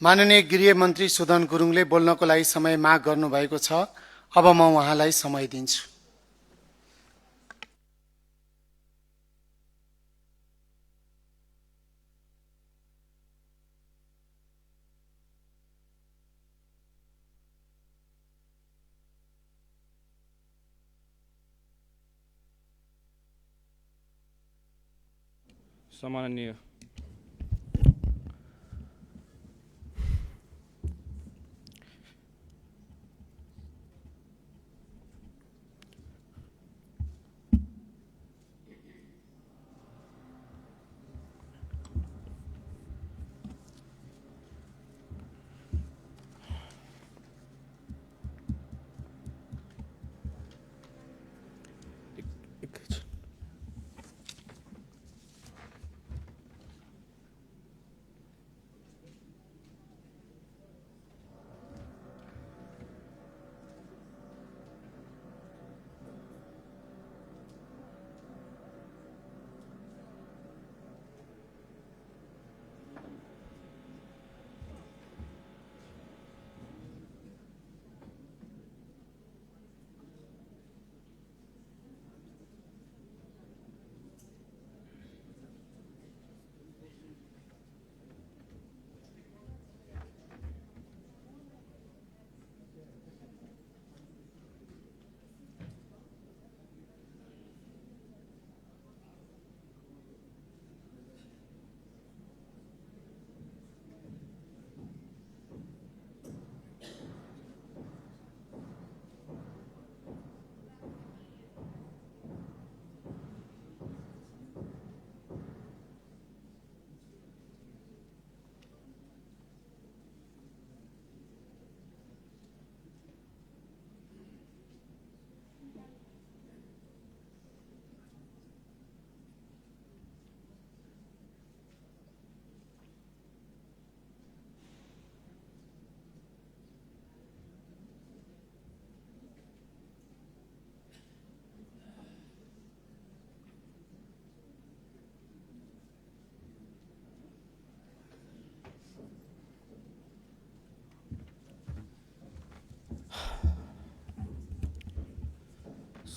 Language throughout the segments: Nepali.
माननीय गृह मन्त्री सुदन गुरुङले बोल्नको लागि समय माग गर्नुभएको छ। अब म उहाँलाई समय दिन्छु।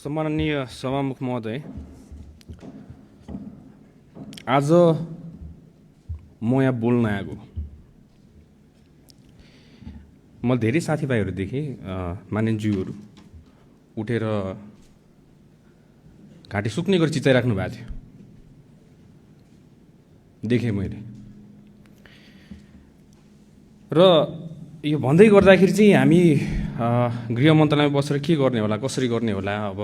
सम्माननीय सभामुख महोदय, आज म यहाँ बोल्न आएको। म धेरै साथीभाइहरू देखेँ, मानिसज्यूहरू उठेर घाँटी सुक्ने गरी चिचाइराख्नु भएको थियो, देखेँ मैले। र यो भन्दै गर्दाखेरि चाहिँ हामी गृह मन्त्रालयमा बसेर के गर्ने होला, कसरी गर्ने होला, अब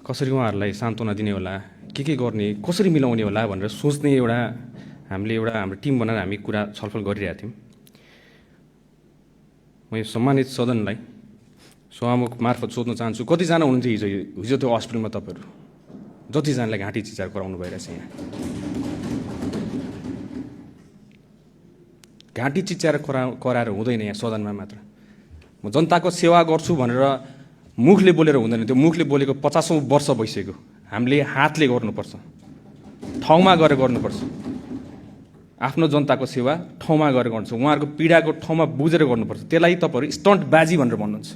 कसरी उहाँहरूलाई सान्त्वना दिने होला, के गर्ने, कसरी मिलाउने होला भनेर सोच्ने हामीले हाम्रो टिम बनाएर हामी कुरा छलफल गरिरहेका थियौँ। म यो सम्मानित सदनलाई सभामुख मार्फत सोध्न चाहन्छु, कतिजना हुनुहुन्थ्यो हिजो त्यो हस्पिटलमा तपाईँहरू? जतिजनालाई घाँटी चिचार गराउनु भइरहेछ यहाँ। घाँटी चिच्याएर कराएर हुँदैन यहाँ सदनमा मात्र। म जनताको सेवा गर्छु भनेर मुखले बोलेर हुँदैन, त्यो मुखले बोलेको 50औं वर्ष भइसक्यो। हामीले हातले गर्नुपर्छ, ठाउँमा गएर गर्नुपर्छ। आफ्नो जनताको सेवा ठाउँमा गएर गर्नुपर्छ, उहाँहरूको पीडाको ठाउँमा बुझेर गर्नुपर्छ। त्यसलाई तपाईँहरू स्टन्टबाजी भनेर भन्नुहुन्छ।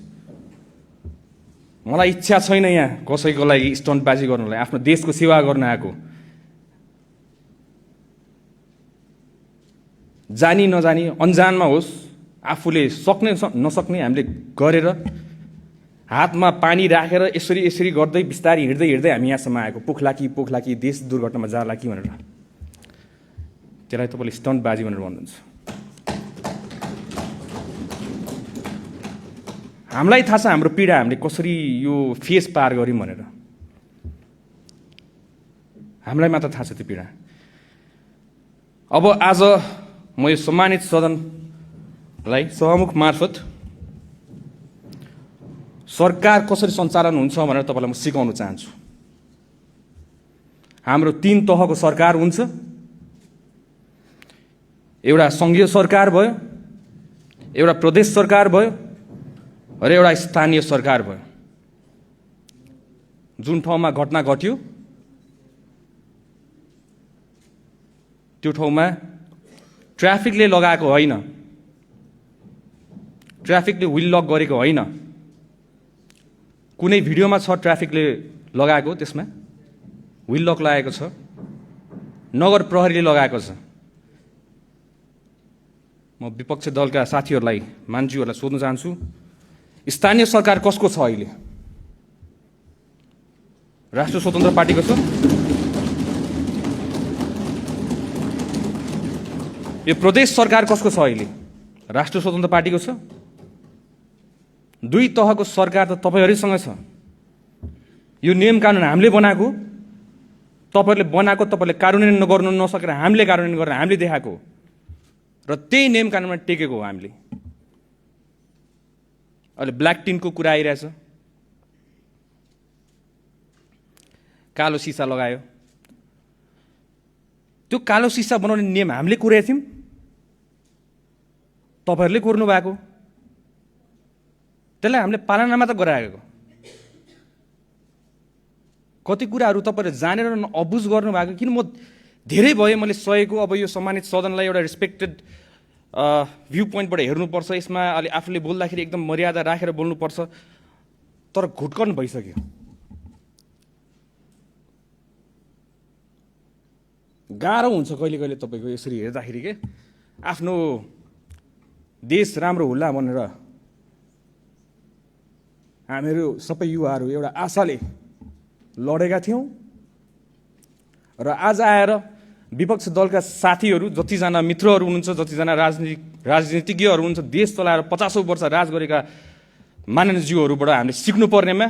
मलाई इच्छा छैन यहाँ कसैको लागि स्टन्टबाजी गर्नलाई, आफ्नो देशको सेवा गर्न आएको। जानी नजानी अन्जानमा होस्, आफूले सक्ने नसक्ने हामीले गरेर हातमा पानी राखेर यसरी गर्दै बिस्तारै हिँड्दै हामी यहाँसम्म आएको। पोखला कि देश दुर्घटनामा जाला कि भनेर। त्यसलाई तपाईँले स्टन्टबाजी भनेर भन्नुहुन्छ। हामीलाई थाहा छ हाम्रो पीडा हामीले कसरी यो फेस पार गऱ्यौँ भनेर। हामीलाई मात्र थाहा छ त्यो पीडा। अब आज म यो सम्मानित सदनलाई सभामुख मार्फत सरकार कसरी सञ्चालन हुन्छ भनेर तपाईँलाई म सिकाउन चाहन्छु। हाम्रो 3 तहको सरकार हुन्छ। एउटा सङ्घीय सरकार भयो, एउटा प्रदेश सरकार भयो र एउटा स्थानीय सरकार भयो। जुन ठाउँमा घटना घट्यो त्यो ठाउँमा ट्राफिकले लगाएको होइन, ट्राफिकले व्हिल लक गरेको होइन। कुनै भिडियोमा छ ट्राफिकले लगाएको, त्यसमा व्हिल लक लगाएको छ, नगर प्रहरीले लगाएको छ। म विपक्ष दलका साथीहरूलाई, मान्छेहरूलाई सोध्न चाहन्छु, स्थानीय सरकार कसको छ अहिले? राष्ट्रिय स्वतन्त्र पार्टीको छ? यो प्रदेश सरकार कसको छ अहिले? राष्ट्रिय स्वतन्त्र पार्टीको छ? दुई तहको सरकार त तपाईहरुसँग छ। यो नियम कानुन हामीले बनाएको, तपाईहरुले बनाएको, तपाईहरुले कार्यान्वयन गर्न नसकेर हामीले कार्यान्वयन गरेर हामीले देखाएको र त्यही नियम कानुनमा टेकेको हो हामीले। अहिले ब्ल्याक टिनको कुरा आइरहेछ, कालो सिसा लगायो। त्यो कालो सिसा बनाउने नियम हामीले कोरेका थियौं, तपाईहरुले कोर्नु भएको। त्यसलाई हामीले पालनामा त गराएको। कति कुराहरू तपाईहरुले जानेर अबुझ गर्नु भएको। किन म धेरै भयो मैले सहेको। अब यो सम्मानित सदनलाई एउटा रेस्पेक्टेड भ्यू पोइन्टबाट हेर्नुपर्छ। यसमा अलि आफूले बोल्दाखेरि एकदम मर्यादा राखेर बोल्नुपर्छ, तर घुटकन भइसक्यो। गाह्रो हुन्छ कहिले कहिले तपाईको यसरी हेर्दाखेरि के आफ्नो देश राम्रो होला भनेर हामीहरू सबै युवाहरू एउटा आशाले लडेका थियौं र आज आएर विपक्ष दलका साथीहरू, जतिजना मित्रहरू हुनुहुन्छ, जतिजना राजनीतिज्ञहरू हुनुहुन्छ, देश चलाएर 50औं वर्ष राज गरेका माननीयज्यूहरूबाट हामीले सिक्नुपर्नेमा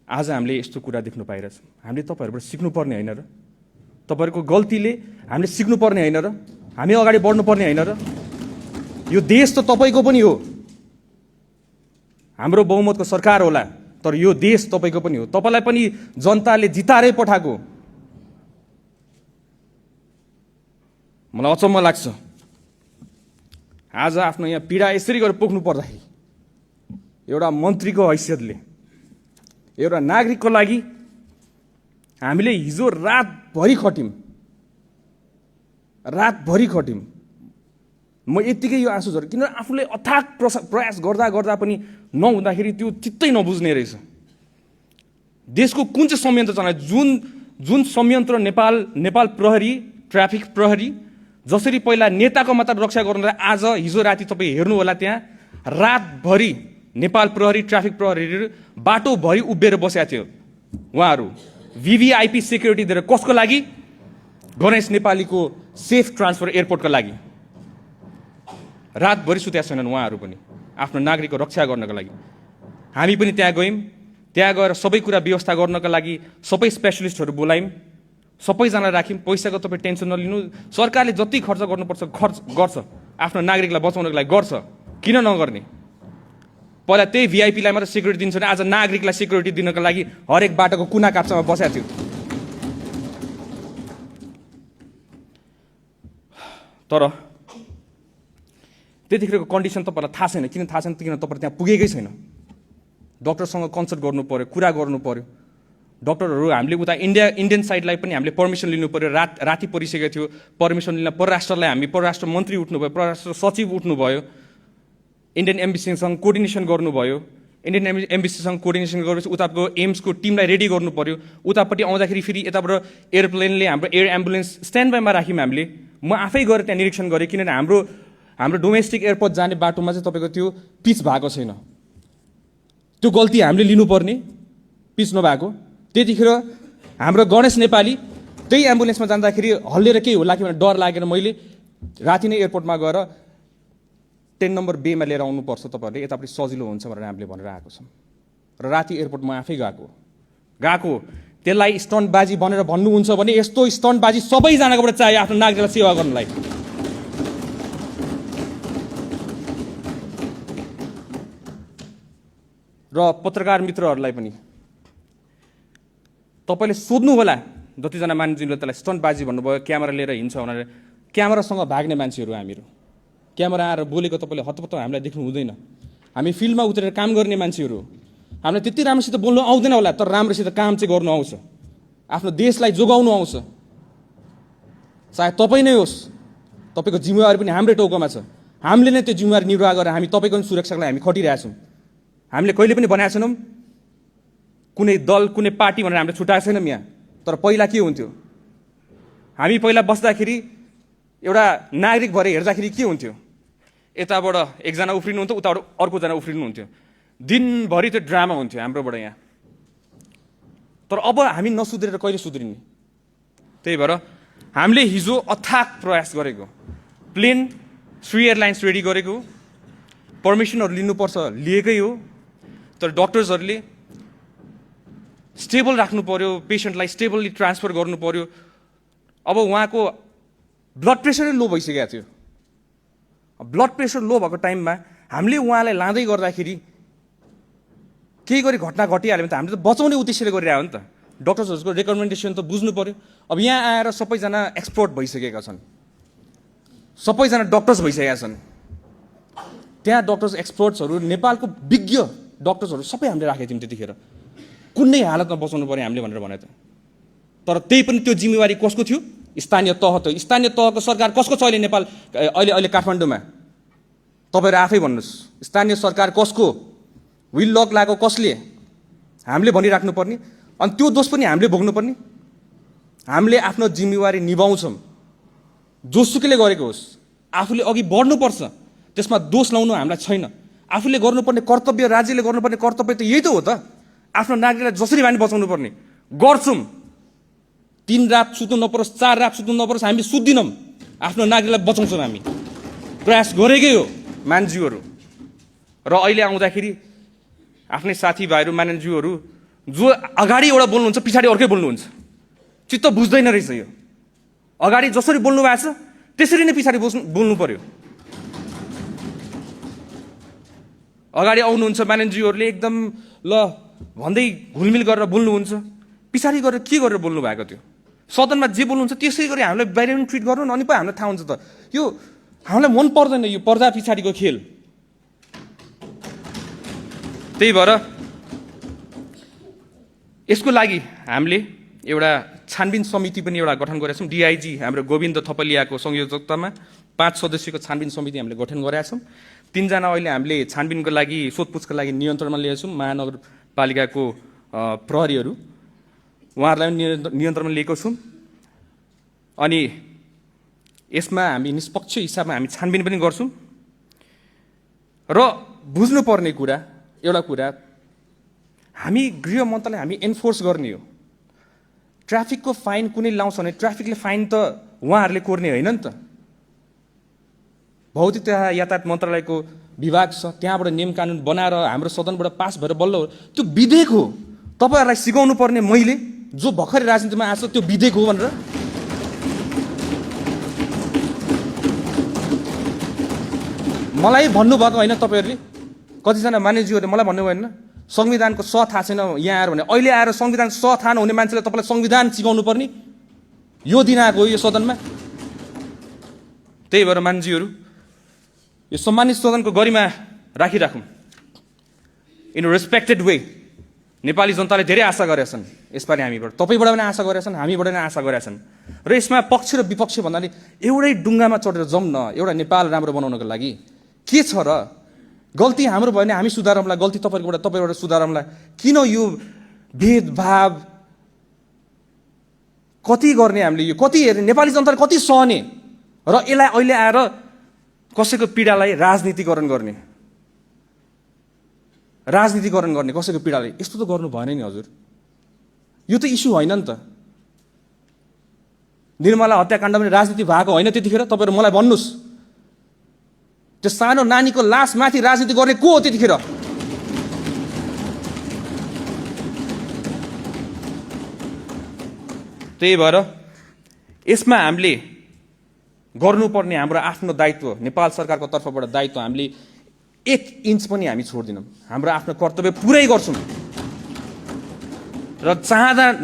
आज हामीले यस्तो कुरा देख्न पाइरहेछौँ। हामीले तपाईहरुबाट सिक्नुपर्ने होइन र? तपाईहरुको गल्तीले हामीले सिक्नुपर्ने होइन र? हामी अगाडि बढ्नुपर्ने होइन र? यो देश त तपाईको पनि हो। हाम्रो बहुमतको सरकार होला, तर यो देश तपाईको पनि हो। तपाईलाई पनि जनताले जितारै पठाएको। मलाई अचम्म लाग्छ, आज आफ्नो यहाँ पीडा यसरी गरेर पोख्नु पर्दाखेरि एउटा मन्त्रीको हैसियतले, एउटा नागरिकको लागि हामीले हिजो रातभरि खट्यौं। म यतिकै यो आँसु झरे, किनभने आफूले अथाक प्रयास गर्दा गर्दा पनि नहुँदाखेरि त्यो चित्तै नबुझ्ने रहेछ। देशको कुन चाहिँ संयन्त्र चलायो? जुन संयन्त्र नेपाल प्रहरी, ट्राफिक प्रहरी जसरी पहिला नेताको मात्र रक्षा गर्नुलाई, आज हिजो राति तपाईँ हेर्नु होला, त्यहाँ रातभरि नेपाल प्रहरी, ट्राफिक प्रहरीहरू बाटोभरि उभिएर बसेका थियो। उहाँहरू VVIP सेक्युरिटी दिएर कसको लागि? गणेश नेपालीको सेफ ट्रान्सफर एयरपोर्टको लागि। रातभरि सुतेका छैनन् उहाँहरू पनि आफ्नो नागरिकको रक्षा गर्नको लागि। हामी पनि त्यहाँ गयौँ। त्यहाँ गएर सबै कुरा व्यवस्था गर्नको लागि सबै स्पेशलिस्टहरू बोलायौँ, सबैजना राख्यौँ। पैसाको तपाईँ टेन्सन नलिनु, सरकारले जति खर्च गर्नुपर्छ खर्च गर्छ, आफ्नो नागरिकलाई बचाउनको लागि गर्छ। किन नगर्ने? पहिला त्यही VIPलाई मात्र सेक्युरिटी दिन्छ भने आज नागरिकलाई सेक्युरिटी दिनको लागि हरेक बाटोको कुना काप्चामा बसेको थियो। तर त्यतिखेरको कन्डिसन तपाईँलाई थाहा छैन। किन थाहा छैन? किन तपाईँ त्यहाँ पुगेकै छैन। डक्टरसँग कन्सल्ट गर्नु पर्यो, कुरा गर्नु पर्यो। डक्टरहरू हामीले उता इन्डियन साइडलाई पनि हामीले पर्मिसन लिनु पर्यो। राति परिसकेको थियो, पर्मिसन लिन परराष्ट्रलाई हामी परराष्ट्र मन्त्री उठ्नुभयो, परराष्ट्र सचिव उठ्नुभयो, इन्डियन एम्बेसीसँग कोर्डिनेसन गर्नुभयो। इन्डियन एम्बेसीसँग कोर्डिनेसन गरेपछि उताको एम्सको टिमलाई रेडी गर्नु पर्यो। उतापट्टि आउँदाखेरि फेरि यताबाट एयरप्लेनले हाम्रो एयर एम्बुलेन्स स्ट्यान्ड बाईमा राख्यौँ हामीले। म आफै गएर त्यहाँ निरीक्षण गरेँ, किनभने हाम्रो डोमेस्टिक एयरपोर्ट जाने बाटोमा चाहिँ तपाईँको त्यो पिच भएको छैन। त्यो गल्ती हामीले लिनुपर्ने, पिच नभएको। त्यतिखेर हाम्रो गणेश नेपाली त्यही एम्बुलेन्समा जाँदाखेरि हल्लिएर केही होला कि भनेर डर लागेर मैले राति नै एयरपोर्टमा गएर 10 नम्बर बेमा लिएर आउनुपर्छ तपाईँहरूले, यतापट्टि सजिलो हुन्छ भनेर हामीले भनेर आएको छौँ। र राति एयरपोर्टमा आफै गएको त्यसलाई स्टन्टबाजी भनेर भन्नुहुन्छ भने यस्तो स्टन्टबाजी सबैजनाकोबाट चाहियो आफ्नो नागरिकलाई सेवा गर्नलाई। र पत्रकार मित्रहरूलाई पनि तपाईँले सोध्नु होला, जतिजना मान्छेले त्यसलाई स्टन्टबाजी भन्नुभयो, क्यामेरा लिएर हिँड्छ भनेर। क्यामेरासँग भाग्ने मान्छेहरू हामीहरू। क्यामेरा आएर बोलेको तपाईँले हतपत्त हामीलाई देख्नु हुँदैन। हामी फिल्डमा उत्रेर काम गर्ने मान्छेहरू। हामीलाई त्यति राम्रोसित बोल्नु आउँदैन होला, तर राम्रोसित काम चाहिँ गर्नु आउँछ, आफ्नो देशलाई जोगाउनु आउँछ। चाहे तपाईँ नै होस्, तपाईँको जिम्मेवारी पनि हाम्रै टाउकोमा छ। हामीले नै त्यो जिम्मेवारी निर्वाह गरेर हामी तपाईँको सुरक्षाको लागि हामी खटिरहेका छौँ। हामीले कहिले पनि भनेका छैनौँ कुनै दल कुनै पार्टी भनेर हामीले छुट्याएको छैनौँ यहाँ। तर पहिला के हुन्थ्यो, हामी पहिला बस्दाखेरि एउटा नागरिक भएर हेर्दाखेरि के हुन्थ्यो, यताबाट एकजना उफ्रिनुहुन्थ्यो, उताबाट अर्कोजना उफ्रिनुहुन्थ्यो, दिनभरि त्यो ड्रामा हुन्थ्यो हाम्रोबाट यहाँ। तर अब हामी नसुध्रेर कहिले सुध्रिने? त्यही भएर हामीले हिजो अथाक प्रयास गरेको, प्लेन 3 एयरलाइन्स रेडी गरेको, पर्मिसनहरू लिनुपर्छ लिएकै हो। तर डक्टर्सहरूले स्टेबल राख्नु पर्यो, पेसेन्टलाई स्टेबली ट्रान्सफर गर्नु पर्यो। अब उहाँको ब्लड प्रेसरै लो भइसकेको थियो। ब्लड प्रेसर लो भएको टाइममा हामीले उहाँलाई लाँदै गर्दाखेरि केही गरी घटना घटिहाल्यो भने त हामीले त बचाउने उद्देश्यले गरिरहेको हो नि त। डक्टर्सहरूको रेकमेन्डेसन त बुझ्नु पर्यो। अब यहाँ आएर सबैजना एक्सपर्ट भइसकेका छन्, सबैजना डक्टर्स भइसकेका छन्। त्यहाँ डक्टर्स एक्सपर्ट्सहरू, नेपालको विज्ञ डक्टर्सहरू सबै हामीले राखेको थियौँ त्यतिखेर। कुनै हालतमा बचाउनु पर्यो हामीले भनेर भने त। तर त्यही पनि त्यो जिम्मेवारी कसको थियो? स्थानीय तह। त स्थानीय तहको सरकार कसको छ अहिले नेपाल अहिले काठमाडौँमा? तपाईँहरू आफै भन्नुहोस्, स्थानीय सरकार कसको? विल लक लागेको कसले? हामीले भनिराख्नु पर्ने, अनि त्यो दोष पनि हामीले भोग्नुपर्ने। हामीले आफ्नो जिम्मेवारी निभाउँछौँ, जोसुकैले गरेको होस्। आफूले अघि बढ्नुपर्छ, त्यसमा दोष लाउनु हामीलाई छैन। आफूले गर्नुपर्ने कर्तव्य, राज्यले गर्नुपर्ने कर्तव्य त यही त हो त। आफ्नो नागरिकलाई जसरी हामी बचाउनु पर्ने गर्छौँ। 3 रात सुत्नु नपरोस्, 4 रात सुत्नु नपरोस्, हामी सुत्दिनौँ। आफ्नो नागरिकलाई बचाउँछौँ, हामी प्रयास गरेकै हो मान्छेहरू। र अहिले आउँदाखेरि आफ्नै साथीभाइहरू मान्छेहरू जो अगाडि एउटा बोल्नुहुन्छ पछाडि अर्कै बोल्नुहुन्छ, चित्त बुझ्दैन रहेछ यो। अगाडि जसरी बोल्नु भएको छ त्यसरी नै पछाडि बोल्नु पर्यो। अगाडि आउनुहुन्छ मान्छेहरूले एकदम ल भन्दै घुलमिल गरेर बोल्नुहुन्छ, पछाडि गरेर के गरेर बोल्नु भएको थियो? सदनमा जे बोल्नुहुन्छ त्यसै गरी हामीलाई बाहिर पनि ट्रिट गर्नु न, अनि पो हामीलाई थाहा हुन्छ त। यो हामीलाई मन पर्दैन यो पर्दा पछाडिको खेल। त्यही भएर यसको लागि हामीले एउटा छानबिन समिति पनि एउटा गठन गरेका छौँ। डिआइजी हाम्रो गोविन्द थपलियाको संयोजकतामा 5 सदस्यको छानबिन समिति हामीले गठन गरेका छौँ। 3 जना अहिले हामीले छानबिनको लागि, सोधपुछका लागि नियन्त्रणमा लिएका छौँ। महानगरपालिकाको प्रहरीहरू, उहाँहरूलाई पनि नियन्त्रणमा लिएको छौँ। अनि यसमा हामी निष्पक्ष हिसाबमा हामी छानबिन पनि गर्छौँ। र बुझ्नुपर्ने कुरा एउटा कुरा, हामी गृह मन्त्रालय हामी एन्फोर्स गर्ने हो। ट्राफिकको फाइन कुनै लाउँछ भने ट्राफिकले फाइन त उहाँहरूले कोर्ने होइन नि त। भौतिक तथा यातायात मन्त्रालयको विभाग छ, त्यहाँबाट नियम कानुन बनाएर हाम्रो सदनबाट पास भएर बल्ल त्यो विधेयक हो। तपाईँहरूलाई सिकाउनु पर्ने मैले, जो भर्खरै राजनीतिमा आएको छ, त्यो विधेयक हो भनेर। मलाई भन्नुभएको होइन तपाईँहरूले, कतिजना मानिसहरूले मलाई भन्नु भएन संविधानको स थाहा छैन यहाँ आएर भने। अहिले आएर संविधान स थाहा नहुने मान्छेले तपाईँलाई संविधान सिकाउनु पर्ने यो दिन आएको हो यो सदनमा। त्यही भएर मान्छेहरू यो सम्मानित सदनको गरिमा राखिराखौँ इन रेस्पेक्टेड वे। नेपाली जनताले धेरै आशा गरेका छन् यसपालि हामीबाट, तपाईँबाट पनि आशा गरेका छन्, हामीबाट पनि आशा गरेका छन्। र यसमा पक्ष र विपक्ष भन्नाले एउटै डुङ्गामा चढेर जाउँ न एउटा नेपाल राम्रो बनाउनको लागि। के छ र? गल्ती हाम्रो भयो भने हामी सुधारौँला, गल्ती तपाईँबाट सुधारौँला। किन यो भेदभाव कति गर्ने हामीले? यो कति हेर्ने? नेपाली जनताले कति सहने? र यसलाई अहिले आएर कसैको पीडालाई राजनीतिकरण गर्ने कसैको पीडालाई, यस्तो त गर्नु भएन नि हजुर। यो त इस्यु होइन नि त। निर्मला हत्याकाण्ड पनि राजनीति भएको होइन त्यतिखेर? तपाईँहरू मलाई भन्नुहोस्, त्यो सानो नानीको लास माथि राजनीति गर्ने को हो त्यतिखेर? त्यही भएर यसमा हामीले गर्नुपर्ने हाम्रो आफ्नो दायित्व, नेपाल सरकारको तर्फबाट दायित्व, हामीले 1 इन्च पनि हामी छोड्दिनौँ। हाम्रो आफ्नो कर्तव्य पुरै गर्छौँ। र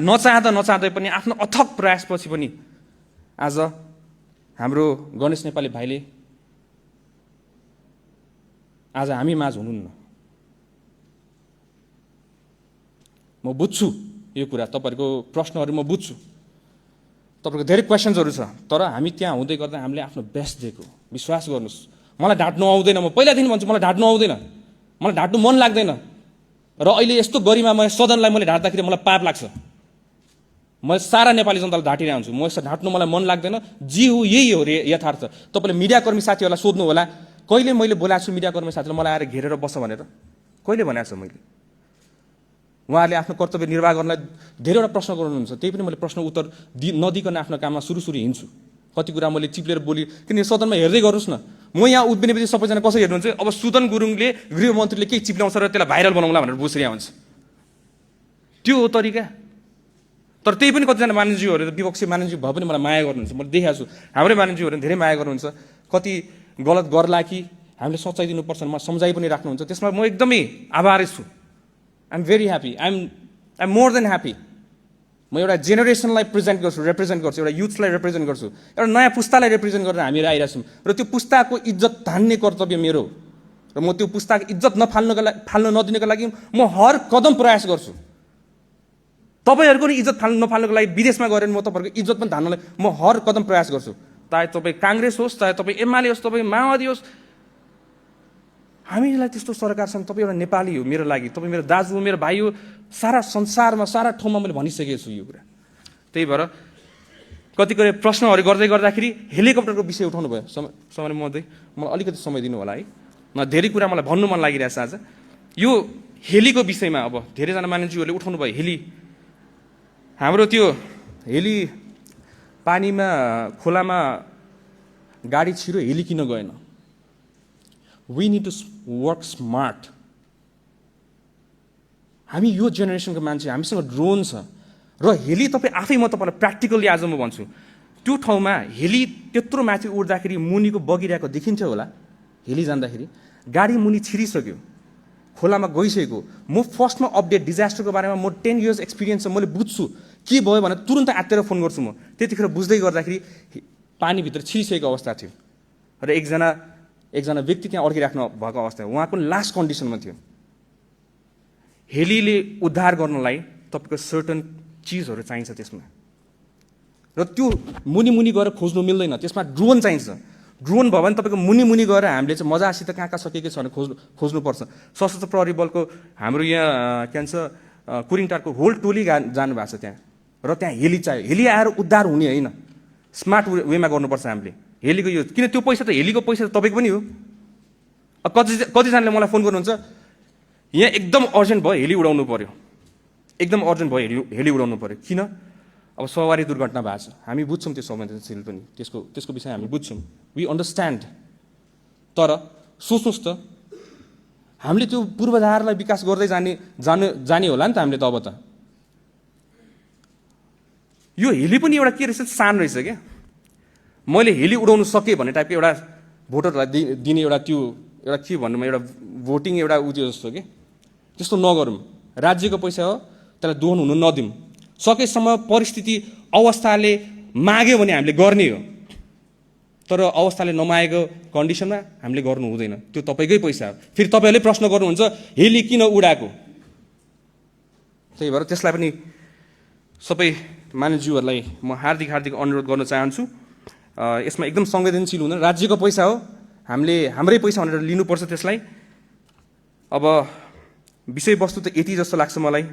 नचाहँदै पनि आफ्नो अथक प्रयासपछि पनि आज हाम्रो गणेश नेपाली भाइले आज हामी माझ हुनुहुन्न। म बुझ्छु यो कुरा, तपाईँहरूको प्रश्नहरू म बुझ्छु, तपाईँहरूको धेरै क्वेसन्सहरू छ। तर हामी त्यहाँ हुँदै गर्दा हामीले आफ्नो बेस्ट दिएको, विश्वास गर्नुहोस्। मलाई ढाँट्नु आउँदैन, म पहिलादेखि भन्छु मलाई ढाँट्नु आउँदैन, मलाई ढाँट्नु मन लाग्दैन। र अहिले यस्तो गरिमामय सदनलाई मैले ढाँट्दाखेरि मलाई पाप लाग्छ। म सारा नेपाली जनतालाई ढाँटिरहेको हुन्छु, म यसो ढाँट्नु मलाई मन लाग्दैन। जे हो यही हो रे यथार्थ। तपाईँले मिडियाकर्मी साथीहरूलाई सोध्नु होला, कहिले मैले बोलाएको छु मिडियाकर्मी साथीलाई मलाई आएर घेरेर बस्छ भनेर? कहिले भनेको छु मैले? उहाँहरूले आफ्नो कर्तव्य निर्वाह गर्नलाई धेरैवटा प्रश्न गर्नुहुन्छ, त्यही पनि मैले प्रश्न उत्तर नदिकन आफ्नो काममा सुरु हिँड्छु। कति कुरा मैले चिप्लेर बोली, किन सदनमा हेर्दै गर्नुहोस् न, म यहाँ उभिनेपछि सबैजना कसरी हेर्नुहुन्छ? अब सुदन गुरुङले गृहमन्त्रीले केही चिप्ल्याउँछ र त्यसलाई भाइरल बनाउँला भनेर बसिरहेको हुन्छ, त्यो हो तरिका। तर त्यही पनि कतिजना मानिसज्यूहरू विपक्षी मानिसज्यू भए पनि मलाई माया गर्नुहुन्छ, मैले देखाएको छु। हाम्रै मानिसज्यूहरू धेरै माया गर्नुहुन्छ, कति गलत गर्ला कि हामीले सच्चाइ दिनुपर्छ म सम्झाइ पनि राख्नुहुन्छ, त्यसमा म एकदमै आभारी छु। I'm very happy, I'm more than happy. म एउटा जेनेरेसनलाई रिप्रेजेन्ट गर्छु, एउटा युथलाई रिप्रेजेन्ट गर्छु, एउटा नयाँ पुस्तालाई रिप्रेजेन्ट गरेर हामीहरू आइरहेको छौँ। र त्यो पुस्ताको इज्जत धान्ने कर्तव्य मेरो, र म त्यो पुस्ताको इज्जत फाल्न नदिनको लागि म हर कदम प्रयास गर्छु। तपाईँहरूको नि इज्जत नफाल्नको लागि विदेशमा गएर म तपाईँहरूको इज्जत पनि धान्नलाई म हर कदम प्रयास गर्छु। चाहे तपाईँ काङ्ग्रेस होस्, चाहे तपाईँ एमाले होस्, तपाईँ माओवादी होस्, हामीलाई त्यस्तो सरकार छन्। तपाईँ एउटा नेपाली हो मेरो लागि, तपाईँ मेरो दाजु हो, मेरो भाइ हो, सारा संसारमा सारा ठाउँमा मैले भनिसकेको छु यो कुरा। त्यही भएर कतिपय प्रश्नहरू गर्दै गर्दाखेरि हेलिकप्टरको विषय उठाउनु भयो। समय महोदय, मलाई अलिकति समय दिनु होला है, धेरै कुरा मलाई भन्नु मन लागिरहेछ आज। यो हेलीको विषयमा अब धेरैजना मानिसहरूले उठाउनु भयो। हेली, हाम्रो त्यो हेली पानीमा खोलामा गाडी छिरो, हेली किन गएन? We need to work smart. हामी यो जेनेरेसनको मान्छे, हामीसँग ड्रोन छ र हेली तपाईँ आफै, म तपाईँलाई प्र्याक्टिकल्ली आज म भन्छु, त्यो ठाउँमा हेली त्यत्रो माथि उड्दाखेरि मुनिको बगिरहेको देखिन्थ्यो होला। हेली जाँदाखेरि गाडी मुनि छिरिसक्यो, खोलामा गइसकेको। म फर्स्टमा अपडेट डिजास्टरको बारेमा म 10 years एक्सपिरियन्स छ, मैले बुझ्छु के भयो भने तुरन्त आत्तेर फोन गर्छु म। त्यतिखेर बुझ्दै गर्दाखेरि पानीभित्र छिरिसकेको अवस्था थियो र एकजना व्यक्ति त्यहाँ अड्किराख्नु भएको अवस्था, उहाँको लास्ट कन्डिसनमा थियो। हेलीले उद्धार गर्नलाई तपाईँको सर्टन चिजहरू चाहिन्छ त्यसमा, र त्यो मुनि गएर खोज्नु मिल्दैन, त्यसमा ड्रोन चाहिन्छ। ड्रोन भयो भने तपाईँको मुनि गएर हामीले चाहिँ मजासित कहाँ सकेको छ भने खोज्नुपर्छ। सशस्त्र प्रहरी बलको हाम्रो यहाँ के भन्छ कुरिङटारको होल टोली जानु भएको छ त्यहाँ, र त्यहाँ हेली चाहियो। हेली आएर उद्धार हुने होइन, स्मार्ट वेमा गर्नुपर्छ हामीले हेलीको यो। किन त्यो पैसा त हेलीको पैसा त तपाईँको पनि हो। कतिजनाले मलाई फोन गर्नुहुन्छ, यहाँ एकदम अर्जेन्ट भयो हेली उडाउनु पर्यो, एकदम अर्जेन्ट भयो हेली उडाउनु पर्यो। किन? अब सवारी दुर्घटना भएको छ, हामी बुझ्छौँ त्यो संवेदनशील पनि, त्यसको विषय हामी बुझ्छौँ, वी अन्डरस्ट्यान्ड। तर सोच्नुहोस् त, हामीले त्यो पूर्वाधारलाई विकास गर्दै जाने होला नि त हामीले त। अब त यो हेली पनि एउटा के रहेछ, सान रहेछ क्या। मैले हेली उडाउनु सकेँ भन्ने टाइपको एउटा भोटरलाई दिने एउटा त्यो एउटा के भन्नु, एउटा भोटिङ एउटा उयो जस्तो कि, त्यस्तो नगरौँ। राज्यको पैसा हो, त्यसलाई दोहन हुनु नदिउँ। सकेसम्म परिस्थिति अवस्थाले माग्यो भने हामीले गर्ने हो, तर अवस्थाले नमागेको कन्डिसनमा हामीले गर्नु हुँदैन। त्यो तपाईँकै पैसा हो। फेरि तपाईँहरूले प्रश्न गर्नुहुन्छ हेली किन उडाएको? त्यही भएर त्यसलाई पनि सबै मानिसज्यूहरूलाई म हार्दिक अनुरोध गर्न चाहन्छु, यसमा एकदम संवेदनशील हुन। राज्यको पैसा हो, हामीले हाम्रै पैसा भनेर लिनुपर्छ त्यसलाई। अब विषयवस्तु त यति जस्तो लाग्छ मलाई,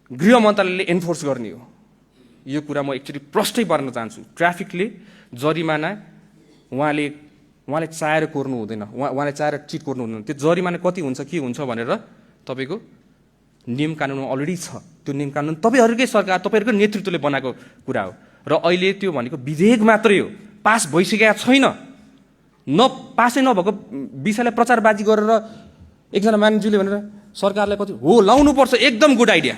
गृह मन्त्रालयले एन्फोर्स गर्ने हो यो कुरा। म एक्चुअली प्रष्टै पार्न चाहन्छु, ट्राफिकले जरिमाना उहाँले चाहेर कोर्नु हुँदैन, उहाँले चाहेर चिट कोर्नु हुँदैन। त्यो जरिमाना कति हुन्छ के हुन्छ भनेर तपाईँको नियम कानुनमा अलरेडी छ। त्यो नियम कानुन तपाईँहरूकै सरकार, तपाईँहरूकै नेतृत्वले बनाएको कुरा हो। र अहिले त्यो भनेको विधेयक मात्रै हो, पास भइसकेका छैन। पासै नभएको विषयलाई प्रचारबाजी गरेर एकजना मानिसज्यूले भनेर सरकारलाई कति हो लाउनुपर्छ, एकदम गुड आइडिया।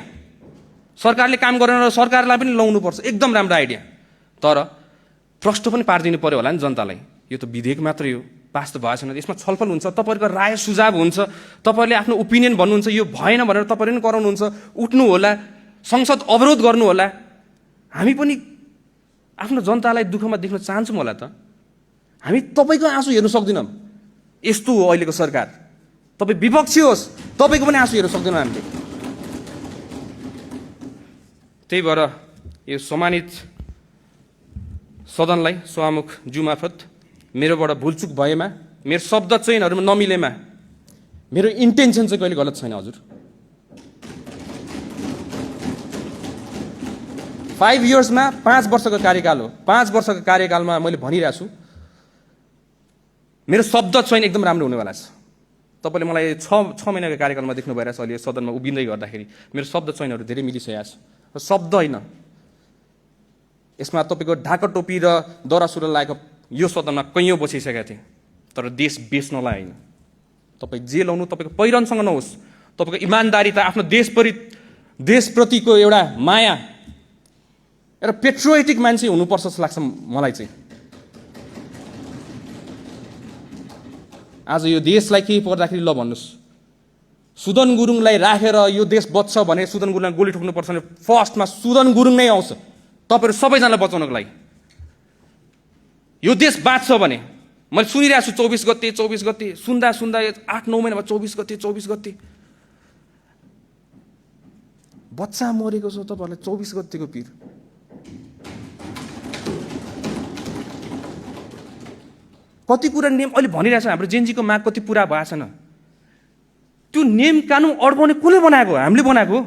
सरकारले काम गरेन र सरकारलाई पनि लाउनुपर्छ, एकदम राम्रो आइडिया। तर प्रश्न पनि पारिदिनु पर्यो होला नि जनतालाई। यो त विधेयक मात्रै हो, पास त भएको छैन। यसमा छलफल हुन्छ, तपाईँहरूको राय सुझाव हुन्छ, तपाईँहरूले आफ्नो ओपिनियन भन्नुहुन्छ, यो भएन भनेर तपाईँहरूले पनि कराउनुहुन्छ, उठ्नु होला, संसद अवरोध गर्नु होला। हामी पनि आफ्नो जनतालाई दुःखमा देख्न चाहन्छौँ होला त। हामी तपाईँको आँसु हेर्नु सक्दैनौँ, यस्तो हो अहिलेको सरकार। तपाईँ विपक्षी होस्, तपाईँको पनि आँसु हेर्नु सक्दैनौँ हामीले। त्यही भएर यो सम्मानित सदनलाई सभामुख ज्यू मार्फत मेरोबाट भुलचुक भएमा, मेरो शब्द चयनहरूमा नमिलेमा मेरो इन्टेन्सन चाहिँ कहिले गलत छैन हजुर। 5 इयर्समा 5 वर्षको कार्यकाल हो। 5 वर्षको कार्यकालमा मैले भनिरहेको छु मेरो शब्द चयन एकदम राम्रो हुनेवाला छ। तपाईँले मलाई 6 महिनाको कार्यकालमा देख्नु भइरहेछ अहिले सदनमा उभिँदै गर्दाखेरि मेरो शब्द चयनहरू धेरै मिलिसकेको छ। र शब्द होइन, यसमा तपाईँको ढाका टोपी र दौरा सुरुवाल लगाएको यो सदनमा कैयौँ बसिसकेका थिए, तर देश बेच्नलाई होइन। तपाईँ जे लाउनु तपाईँको पहिरनसँग नहोस्, तपाईँको इमान्दारिता, आफ्नो देशप्रतिको एउटा माया, एउटा पेट्रोइटिक मान्छे हुनुपर्छ जस्तो लाग्छ मलाई चाहिँ। आज यो देशलाई केही पर्दाखेरि ल भन्नुहोस्, सुदन गुरुङलाई राखेर यो देश बच्छ भने सुदन गुरुङलाई गोली ठोक्नुपर्छ भने फर्स्टमा सुदन गुरुङ नै आउँछ तपाईँहरू सबैजनालाई बचाउनको लागि। यो देश बाँच्छ भने मैले सुनिरहेको छु 24 गते सुन्दा 8-9 महिनामा 24 गते बच्चा मरेको छ। तपाईँहरूलाई 24 गतेको पिर कति कुरा नियम अहिले भनिरहेछ, हाम्रो जेनजीको माग कति पुरा भएको छैन। त्यो नियम कानुन अड्काउने कसले बनाएको? हामीले बनाएको।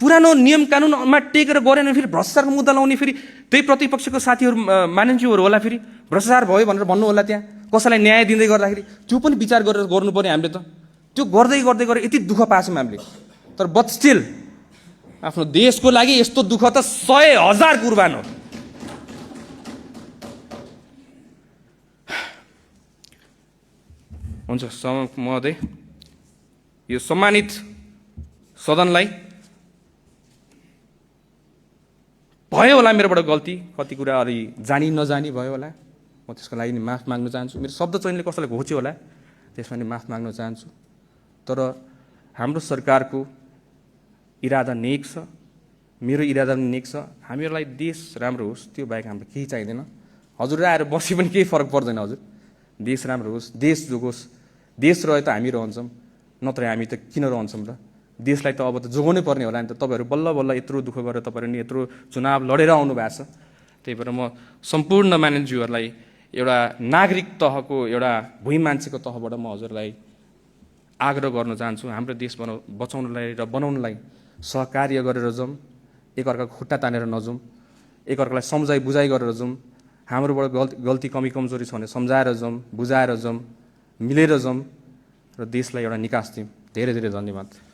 पुरानो नियम कानुनमा टेकेर गरेन फेरि भ्रष्टाचारको मुद्दा लाउने, फेरि त्यही प्रतिपक्षको साथीहरू मानिन्ज्यूहरू होला फेरि भ्रष्टाचार भयो भनेर भन्नु होला, त्यहाँ कसैलाई न्याय दिँदै गर्दाखेरि त्यो पनि विचार गरेर गर्नु पर्ने हामीले त। त्यो गर्दै गरेर यति दुःख पाछौँ हामीले, तर बट स्टिल आफ्नो देशको लागि यस्तो दुःख त 100,000 कुर्बान हो। हुन्छ सभामुख महोदय, यो सम्मानित सदनलाई भयो होला मेरोबाट गल्ती, कति कुरा अलि जानी नजानी भयो होला, म त्यसको लागि नि माफ माग्न चाहन्छु। मेरो शब्द चयनले कसैलाई घोच्यो होला त्यसमा नि माफ माग्न चाहन्छु। तर हाम्रो सरकारको इरादा नेक छ, मेरो इरादा पनि नेक छ। हामीहरूलाई देश राम्रो होस्, त्यो बाहेक हाम्रो केही चाहिँदैन। हजुर आएर बसी पनि केही फरक पर्दैन हजुर। देश राम्रो होस्, देश जोगोस्। देश रहे त हामी रहन्छौँ, नत्र हामी त किन रहन्छौँ र? देशलाई त अब त जोगाउनै पर्ने होला नि त। तपाईँहरू बल्ल यत्रो दुःख गरेर तपाईँहरू नि यत्रो चुनाव लडेर आउनु भएको छ। त्यही भएर म सम्पूर्ण मानिसहरूलाई एउटा नागरिक तहको एउटा भुइँ मान्छेको तहबाट म हजुरलाई आग्रह गर्न चाहन्छु, हाम्रो देश बचाउनलाई र बनाउनलाई सहकार्य गरेर जाउँ, एकअर्काको खुट्टा तानेर नजाउँ, एकअर्कालाई सम्झाइ बुझाइ गरेर जाउँ। हाम्रोबाट गल्ती कमी कमजोरी छ भने सम्झाएर जाउँ, बुझाएर जाउँ, मिलेर जाउँ र देशलाई एउटा निकास दिउँ। धेरै धेरै धन्यवाद।